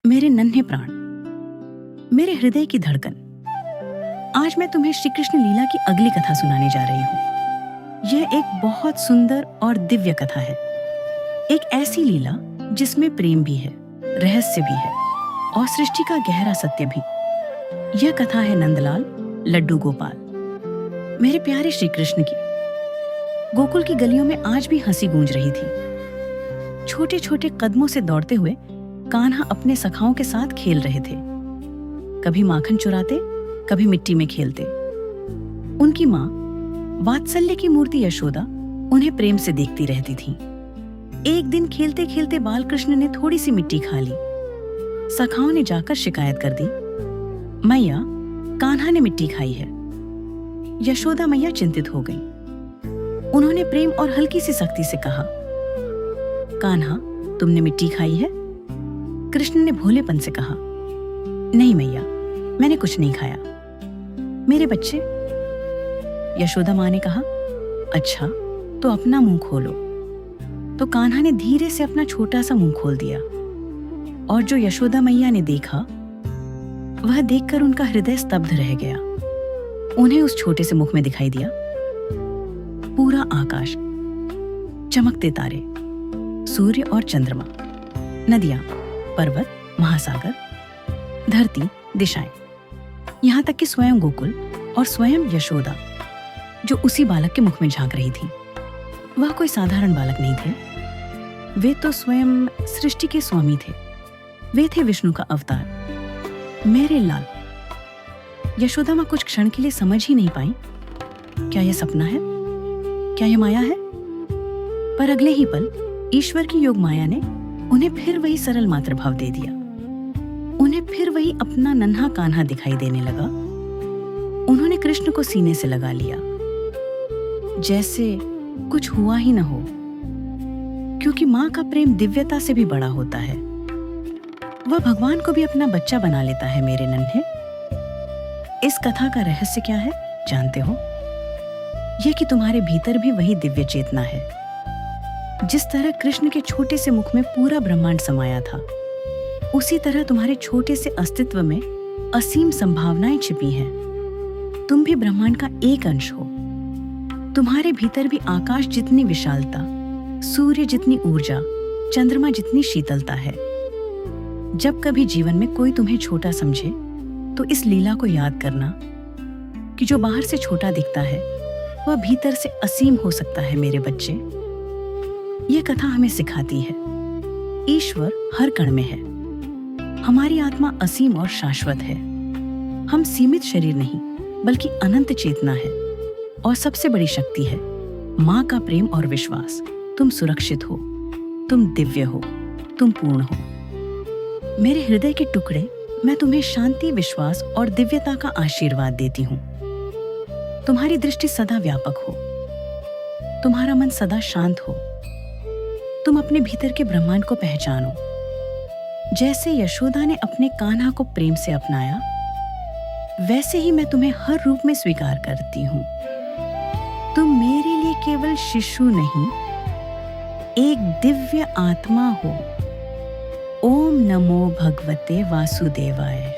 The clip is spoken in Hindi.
मेरे नन्हे प्राण, मेरे हृदय की धड़कन, आज मैं तुम्हें श्री कृष्ण लीला की अगली कथा सुनाने जा रही हूँ। यह एक बहुत सुंदर और दिव्य कथा है। एक ऐसी लीला जिसमें प्रेम भी है, रहस्य भी है और सृष्टि का गहरा सत्य भी। यह कथा है नंदलाल लड्डू गोपाल, मेरे प्यारे श्री कृष्ण की। गोकुल की गलियों में आज भी हंसी गूंज रही थी। छोटे छोटे कदमों से दौड़ते हुए कान्हा अपने सखाओं के साथ खेल रहे थे। कभी माखन चुराते, कभी मिट्टी में खेलते। उनकी माँ वात्सल्य की मूर्ति यशोदा उन्हें प्रेम से देखती रहती थी। एक दिन खेलते खेलते बालकृष्ण ने थोड़ी सी मिट्टी खा ली। सखाओं ने जाकर शिकायत कर दी, मैया कान्हा ने मिट्टी खाई है। यशोदा मैया चिंतित हो गईं। उन्होंने प्रेम और हल्की सी सख्ती से कहा, कान्हा तुमने मिट्टी खाई है? कृष्ण ने भोलेपन से कहा, नहीं मैया, मैंने कुछ नहीं खाया। मेरे बच्चे, यशोदा माँ ने कहा, अच्छा तो अपना मुंह खोलो। तो कान्हा ने धीरे से अपना छोटा सा मुंह खोल दिया और जो यशोदा मैया ने देखा वह देखकर उनका हृदय स्तब्ध रह गया। उन्हें उस छोटे से मुख में दिखाई दिया पूरा आकाश, चमकते तारे, सूर्य और चंद्रमा, नदियां, पर्वत, महासागर, धरती, दिशाएं, यहां तक कि स्वयं गोकुल और स्वयं यशोदा जो उसी बालक के मुख में झांक रही थी। वह कोई साधारण बालक नहीं थे, वे तो स्वयं सृष्टि के स्वामी थे। वे थे विष्णु का अवतार, मेरे लाल। यशोदा मां कुछ क्षण के लिए समझ ही नहीं पाई, क्या यह सपना है, क्या यह माया है? पर अगले ही पल ईश्वर की योग माया ने उन्हें फिर वही सरल मातृभाव दे दिया। उन्हें फिर वही अपना नन्हा कान्हा दिखाई देने लगा। उन्होंने कृष्ण को सीने से लगा लिया, जैसे कुछ हुआ ही न हो, क्योंकि मां का प्रेम दिव्यता से भी बड़ा होता है। वह भगवान को भी अपना बच्चा बना लेता है। मेरे नन्हे, इस कथा का रहस्य क्या है जानते हो? यह कि तुम्हारे भीतर भी वही दिव्य चेतना है। जिस तरह कृष्ण के छोटे से मुख में पूरा ब्रह्मांड समाया था, उसी तरह तुम्हारे छोटे से अस्तित्व में असीम संभावनाएं छिपी हैं। तुम भी ब्रह्मांड का एक अंश हो। तुम्हारे भीतर भी आकाश जितनी विशालता, सूर्य जितनी ऊर्जा, चंद्रमा जितनी शीतलता है। जब कभी जीवन में कोई तुम्हें छोटा समझे तो इस लीला को याद करना कि जो बाहर से छोटा दिखता है वह भीतर से असीम हो सकता है। मेरे बच्चे, यह कथा हमें सिखाती है ईश्वर हर कण में है। हमारी आत्मा असीम और शाश्वत है। हम सीमित शरीर नहीं बल्कि अनंत चेतना है। और सबसे बड़ी शक्ति है माँ का प्रेम और विश्वास। तुम सुरक्षित हो, तुम दिव्य हो, तुम पूर्ण हो। मेरे हृदय के टुकड़े, मैं तुम्हें शांति, विश्वास और दिव्यता का आशीर्वाद देती हूँ। तुम्हारी दृष्टि सदा व्यापक हो, तुम्हारा मन सदा शांत हो। तुम अपने भीतर के ब्रह्मांड को पहचानो। जैसे यशोदा ने अपने कान्हा को प्रेम से अपनाया, वैसे ही मैं तुम्हें हर रूप में स्वीकार करती हूँ। तुम मेरे लिए केवल शिशु नहीं, एक दिव्य आत्मा हो। ओम नमो भगवते वासुदेवाय।